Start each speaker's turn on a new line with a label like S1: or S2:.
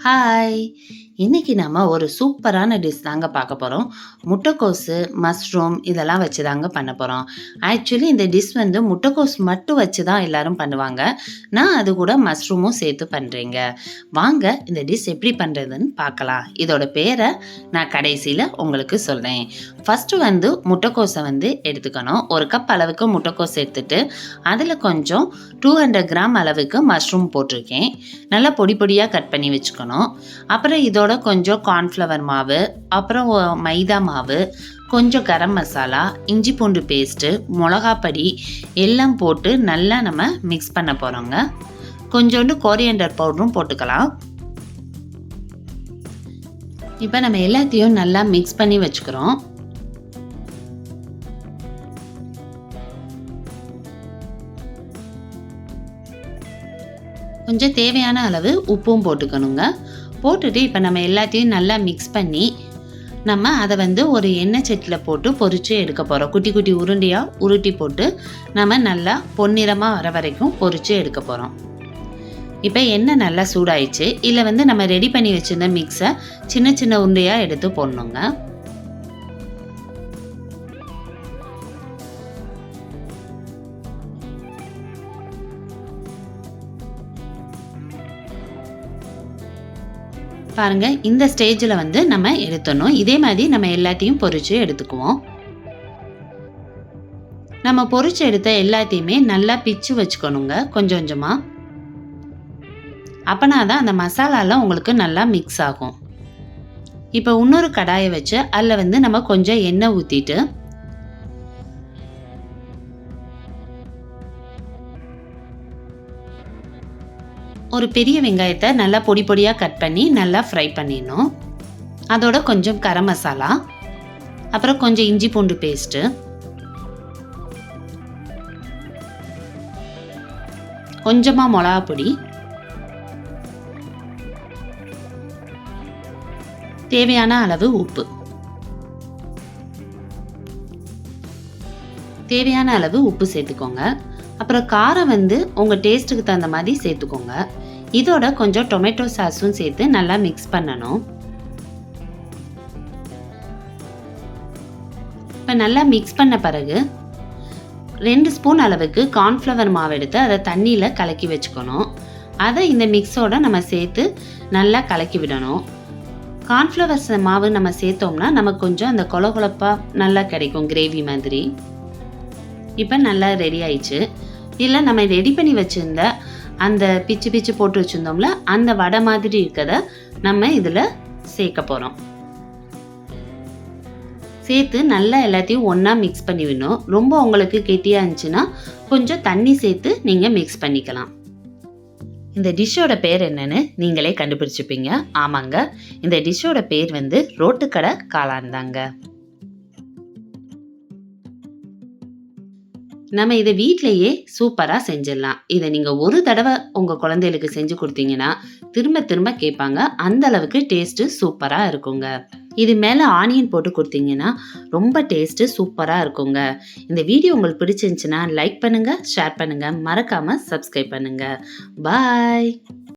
S1: Hi! இன்னைக்கு நம்ம ஒரு சூப்பரான டிஷ் தாங்க பார்க்க போறோம். முட்டைக்கோசு, மஷ்ரூம் இதெல்லாம் வச்சு தாங்க பண்ண போறோம். ஆக்சுவலி இந்த டிஷ் வந்து முட்டைக்கோஸ் மட்டும் வச்சு தான் எல்லாரும் பண்ணுவாங்க. நான் அது கூட மஷ்ரூமும் சேர்த்து பண்றேங்க. வாங்க இந்த டிஷ் எப்படி பண்றதுன்னு பார்க்கலாம். இதோட பேரை நான் கடைசியில உங்களுக்கு சொல்றேன். ஃபர்ஸ்ட் வந்து முட்டைக்கோஸை வந்து எடுத்துக்கணும். 1 கப் அளவுக்கு முட்டைக்கோஸ் எடுத்துட்டு அதில் கொஞ்சம் 200 கிராம் அளவுக்கு மஷ்ரூம் போட்டிருக்கேன். நல்லா பொடி பொடியாக கட் பண்ணி வச்சுக்கணும். அப்புறம் இதோட கொஞ்சம் கார்ன்ஃப்ளவர் மாவு, அப்புறம் மைதா மாவு, கொஞ்சம் கரம் மசாலா, இஞ்சி பூண்டு பேஸ்ட்டு, மிளகாப்பொடி எல்லாம் போட்டு நல்லா நம்ம மிக்ஸ் பண்ண போகிறோங்க. கொஞ்சோண்டு கோரியண்டர் பவுடரும் போட்டுக்கலாம். இப்போ நம்ம எல்லாத்தையும் நல்லா மிக்ஸ் பண்ணி வச்சுக்கிறோம். கொஞ்சம் தேவையான அளவு உப்பும் போட்டுக்கணுங்க. போட்டுட்டு இப்போ நம்ம எல்லாத்தையும் நல்லா மிக்ஸ் பண்ணி நம்ம அதை வந்து ஒரு எண்ணெய் சட்டியில் போட்டு பொரித்து எடுக்க போகிறோம். குட்டி குட்டி உருண்டையாக உருட்டி போட்டு நம்ம நல்லா பொன்னிறமாக வர வரைக்கும் பொரித்து எடுக்க போகிறோம். இப்போ எண்ணெய் நல்லா சூடாயிடுச்சு. இதில் வந்து நம்ம ரெடி பண்ணி வச்சுருந்த மிக்ஸை சின்ன சின்ன உருண்டையாக எடுத்து போடணுங்க. பாருங்க, இந்த ஸ்டேஜில் வந்து நம்ம எடுத்துடணும். இதே மாதிரி நம்ம எல்லாத்தையும் பொரிச்சு எடுத்துக்குவோம். நம்ம பொரிச்சு எடுத்த எல்லாத்தையுமே நல்லா பிச்சு வச்சுக்கணுங்க கொஞ்சம் கொஞ்சமாக. அப்பனா தான் அந்த மசாலாலாம் உங்களுக்கு நல்லா மிக்ஸ் ஆகும். இப்போ இன்னொரு கடாயை வச்சு அதில் வந்து நம்ம கொஞ்சம் எண்ணெய் ஊற்றிட்டு ஒரு பெரிய வெங்காயத்தை நல்லா பொடி பொடியாக கட் பண்ணி நல்லா ஃப்ரை பண்ணிடணும். அதோட கொஞ்சம் கரம் மசாலா, அப்புறம் கொஞ்சம் இஞ்சி பூண்டு பேஸ்ட்டு, கொஞ்சமாக மிளகா பொடி, தேவையான அளவு உப்பு, தேவையான அளவு உப்பு சேர்த்துக்கோங்க. அப்புறம் காரம் வந்து உங்கள் டேஸ்ட்டுக்கு தகுந்த மாதிரி சேர்த்துக்கோங்க. இதோட கொஞ்சம் டொமேட்டோ சாஸும் சேர்த்து நல்லா மிக்ஸ் பண்ணணும். இப்போ நல்லா மிக்ஸ் பண்ண பிறகு 2 ஸ்பூன் அளவுக்கு கார்ன்ஃப்ளவர் மாவு எடுத்து அதை தண்ணியில் கலக்கி வச்சுக்கணும். அதை இந்த மிக்ஸோட நம்ம சேர்த்து நல்லா கலக்கி விடணும். கார்ன்ஃப்ளவர்ஸ் மாவு நம்ம சேர்த்தோம்னா நமக்கு கொஞ்சம் அந்த கொலகொலப்பாக நல்லா கிடைக்கும், கிரேவி மாதிரி. இப்போ நல்லா ரெடி ஆயிடுச்சு. இதில் நம்ம ரெடி பண்ணி வச்சுருந்த அந்த பிச்சு பிச்சு போட்டு வச்சுருந்தோம்ல, அந்த வடை மாதிரி இருக்கிறத நம்ம இதில் சேர்க்க போகிறோம். சேர்த்து நல்லா எல்லாத்தையும் ஒன்றா மிக்ஸ் பண்ணி விடணும். ரொம்ப உங்களுக்கு கெட்டியாக இருந்துச்சுன்னா கொஞ்சம் தண்ணி சேர்த்து நீங்கள் மிக்ஸ் பண்ணிக்கலாம். இந்த டிஷ்ஷோட பேர் என்னன்னு நீங்களே கண்டுபிடிச்சிப்பீங்க. ஆமாங்க, இந்த டிஷ்ஷோட பேர் வந்து ரோட்டுக்கடை காளான் தாங்க. நம்ம இதை வீட்டிலையே சூப்பராக செஞ்சிடலாம். இதை நீங்கள் ஒரு தடவை உங்கள் குழந்தைகளுக்கு செஞ்சு கொடுத்தீங்கன்னா திரும்ப திரும்ப கேட்பாங்க. அந்த அளவுக்கு டேஸ்ட்டு சூப்பராக இருக்குங்க. இது மேலே ஆனியன் போட்டு கொடுத்தீங்கன்னா ரொம்ப டேஸ்ட்டு சூப்பராக இருக்குங்க. இந்த வீடியோ உங்களுக்கு பிடிச்சிருந்துச்சுன்னா லைக் பண்ணுங்கள், ஷேர் பண்ணுங்கள், மறக்காமல் சப்ஸ்கிரைப் பண்ணுங்கள். பாய்.